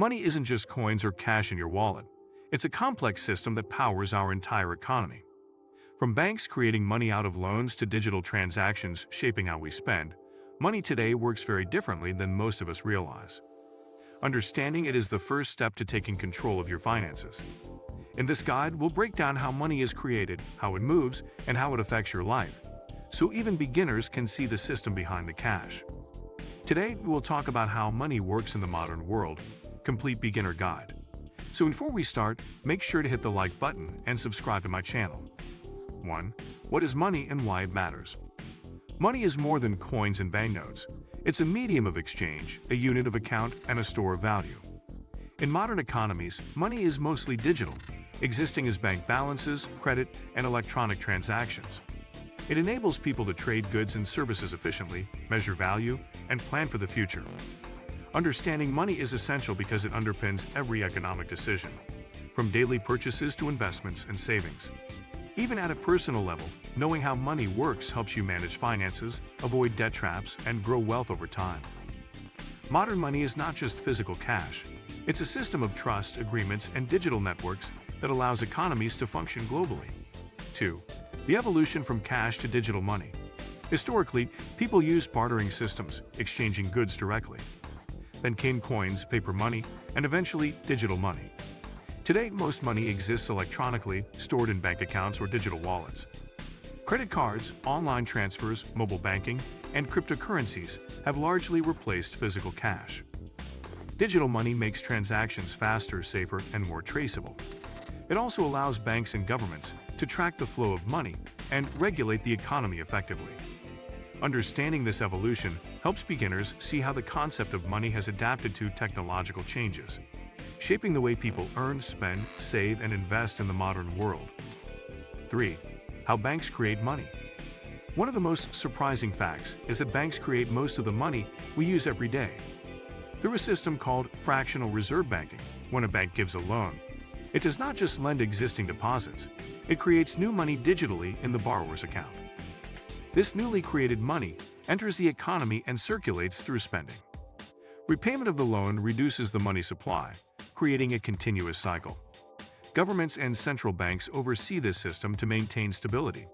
Money isn't just coins or cash in your wallet. It's a complex system that powers our entire economy. From banks creating money out of loans to digital transactions shaping how we spend, money today works very differently than most of us realize. Understanding it is the first step to taking control of your finances. In this guide, we'll break down how money is created, how it moves, and how it affects your life, so even beginners can see the system behind the cash. Today, we will talk about how money works in the modern world, complete beginner guide. So before we start, make sure to hit the like button and subscribe to my channel. 1. What is money and why it matters? Money is more than coins and banknotes. It's a medium of exchange, a unit of account, and a store of value. In modern economies, money is mostly digital, existing as bank balances, credit, and electronic transactions. It enables people to trade goods and services efficiently, measure value, and plan for the future. Understanding money is essential because it underpins every economic decision, from daily purchases to investments and savings. Even at a personal level, knowing how money works helps you manage finances, avoid debt traps, and grow wealth over time. Modern money is not just physical cash. It's a system of trust, agreements, and digital networks that allows economies to function globally. 2. The evolution from cash to digital money. Historically, people used bartering systems, exchanging goods directly. Then came coins, paper money, and eventually digital money. Today, most money exists electronically, stored in bank accounts or digital wallets. Credit cards, online transfers, mobile banking, and cryptocurrencies have largely replaced physical cash. Digital money makes transactions faster, safer, and more traceable. It also allows banks and governments to track the flow of money and regulate the economy effectively. Understanding this evolution helps beginners see how the concept of money has adapted to technological changes, shaping the way people earn, spend, save, and invest in the modern world. 3. How banks create money. One of the most surprising facts is that banks create most of the money we use every day. Through a system called fractional reserve banking, when a bank gives a loan, it does not just lend existing deposits, it creates new money digitally in the borrower's account. This newly created money enters the economy and circulates through spending. Repayment of the loan reduces the money supply, creating a continuous cycle. Governments and central banks oversee this system to maintain stability,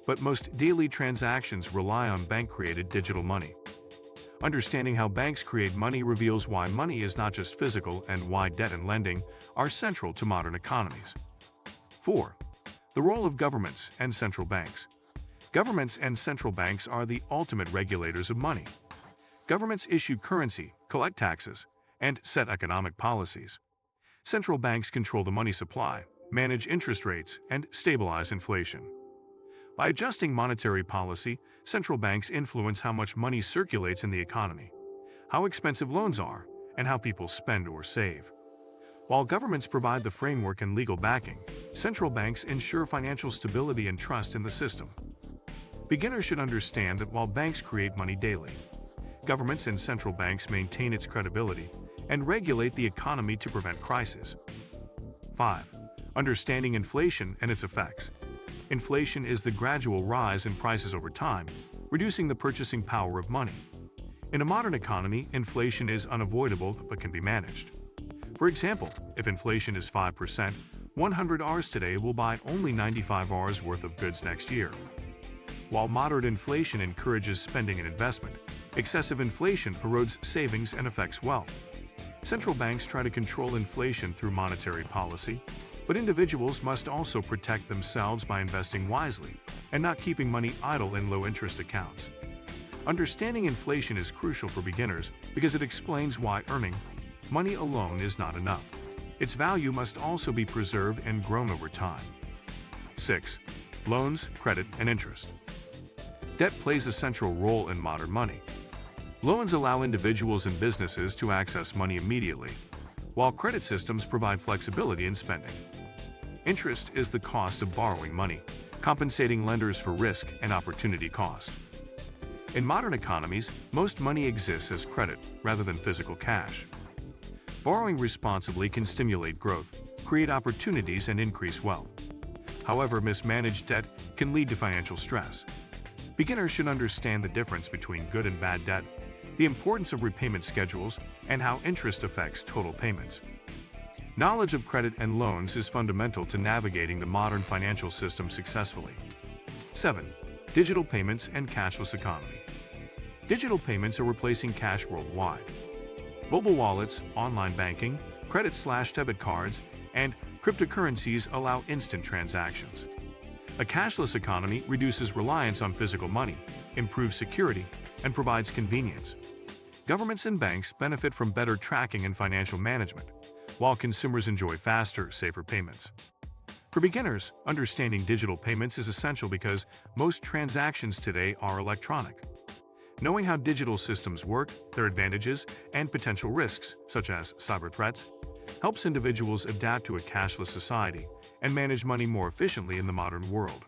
but most daily transactions rely on bank-created digital money. Understanding how banks create money reveals why money is not just physical and why debt and lending are central to modern economies. 4. The role of governments and central banks. Governments and central banks are the ultimate regulators of money. Governments issue currency, collect taxes, and set economic policies. Central banks control the money supply, manage interest rates, and stabilize inflation. By adjusting monetary policy, central banks influence how much money circulates in the economy, how expensive loans are, and how people spend or save. While governments provide the framework and legal backing, central banks ensure financial stability and trust in the system. Beginners should understand that while banks create money daily, governments and central banks maintain its credibility and regulate the economy to prevent crises. 5. Understanding inflation and its effects. Inflation is the gradual rise in prices over time, reducing the purchasing power of money. In a modern economy, inflation is unavoidable but can be managed. For example, if inflation is 5%, 100 Rs today will buy only 95 Rs worth of goods next year. While moderate inflation encourages spending and investment, excessive inflation erodes savings and affects wealth. Central banks try to control inflation through monetary policy, but individuals must also protect themselves by investing wisely and not keeping money idle in low-interest accounts. Understanding inflation is crucial for beginners because it explains why earning money alone is not enough. Its value must also be preserved and grown over time. 6. Loans, credit, and interest. Debt plays a central role in modern money. Loans allow individuals and businesses to access money immediately, while credit systems provide flexibility in spending. Interest is the cost of borrowing money, compensating lenders for risk and opportunity cost. In modern economies, most money exists as credit rather than physical cash. Borrowing responsibly can stimulate growth, create opportunities, and increase wealth. However, mismanaged debt can lead to financial stress. Beginners should understand the difference between good and bad debt, the importance of repayment schedules, and how interest affects total payments. Knowledge of credit and loans is fundamental to navigating the modern financial system successfully. 7. Digital payments and cashless economy. Digital payments are replacing cash worldwide. Mobile wallets, online banking, credit/debit cards, and cryptocurrencies allow instant transactions. A cashless economy reduces reliance on physical money, improves security, and provides convenience. Governments and banks benefit from better tracking and financial management, while consumers enjoy faster, safer payments. For beginners, understanding digital payments is essential because most transactions today are electronic. Knowing how digital systems work, their advantages, and potential risks, such as cyber threats, helps individuals adapt to a cashless society and manage money more efficiently in the modern world.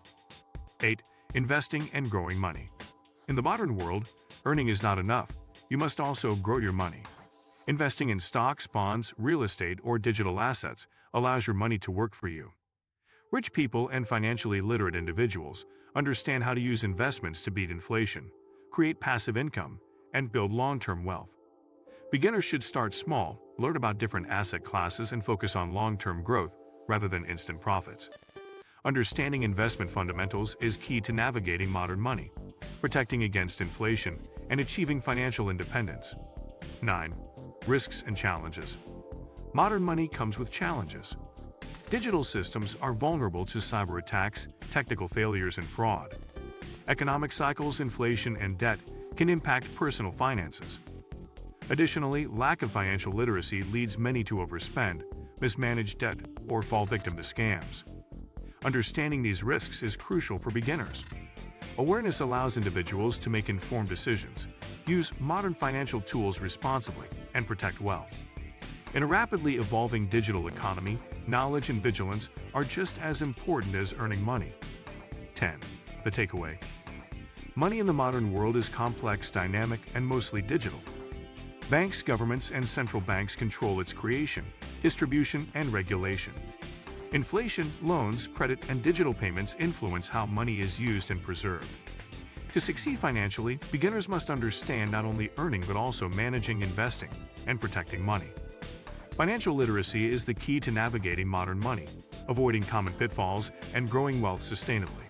8. Investing and growing money. In the modern world, earning is not enough. You must also grow your money. Investing in stocks, bonds, real estate, or digital assets allows your money to work for you. Rich people and financially literate individuals understand how to use investments to beat inflation, create passive income, and build long-term wealth. Beginners should start small, learn about different asset classes, and focus on long-term growth rather than instant profits. Understanding investment fundamentals is key to navigating modern money, protecting against inflation, and achieving financial independence. 9. Risks and challenges. Modern money comes with challenges. Digital systems are vulnerable to cyber attacks, technical failures, and fraud. Economic cycles, inflation, and debt can impact personal finances. Additionally, lack of financial literacy leads many to overspend, mismanage debt, or fall victim to scams. Understanding these risks is crucial for beginners. Awareness allows individuals to make informed decisions, use modern financial tools responsibly, and protect wealth. In a rapidly evolving digital economy, knowledge and vigilance are just as important as earning money. 10. The takeaway. Money in the modern world is complex, dynamic, and mostly digital. Banks, governments, and central banks control its creation, distribution, and regulation. Inflation, loans, credit, and digital payments influence how money is used and preserved. To succeed financially, beginners must understand not only earning but also managing, investing, and protecting money. Financial literacy is the key to navigating modern money, avoiding common pitfalls, and growing wealth sustainably.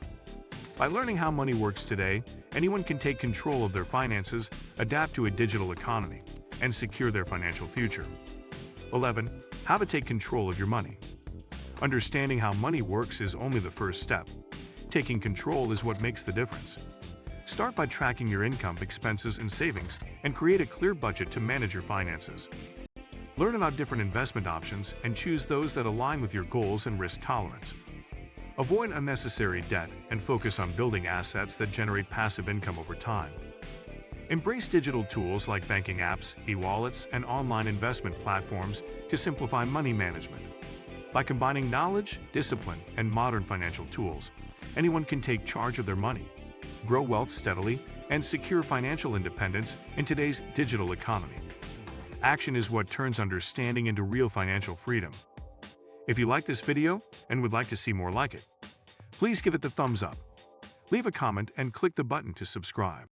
By learning how money works today, anyone can take control of their finances, adapt to a digital economy, and secure their financial future. 11. How to take control of your money. Understanding how money works is only the first step. Taking control is what makes the difference. Start by tracking your income, expenses, and savings, and create a clear budget to manage your finances. Learn about different investment options and choose those that align with your goals and risk tolerance. Avoid unnecessary debt and focus on building assets that generate passive income over time. Embrace digital tools like banking apps, e-wallets, and online investment platforms to simplify money management. By combining knowledge, discipline, and modern financial tools, anyone can take charge of their money, grow wealth steadily, and secure financial independence in today's digital economy. Action is what turns understanding into real financial freedom. If you like this video and would like to see more like it, please give it the thumbs up. Leave a comment and click the button to subscribe.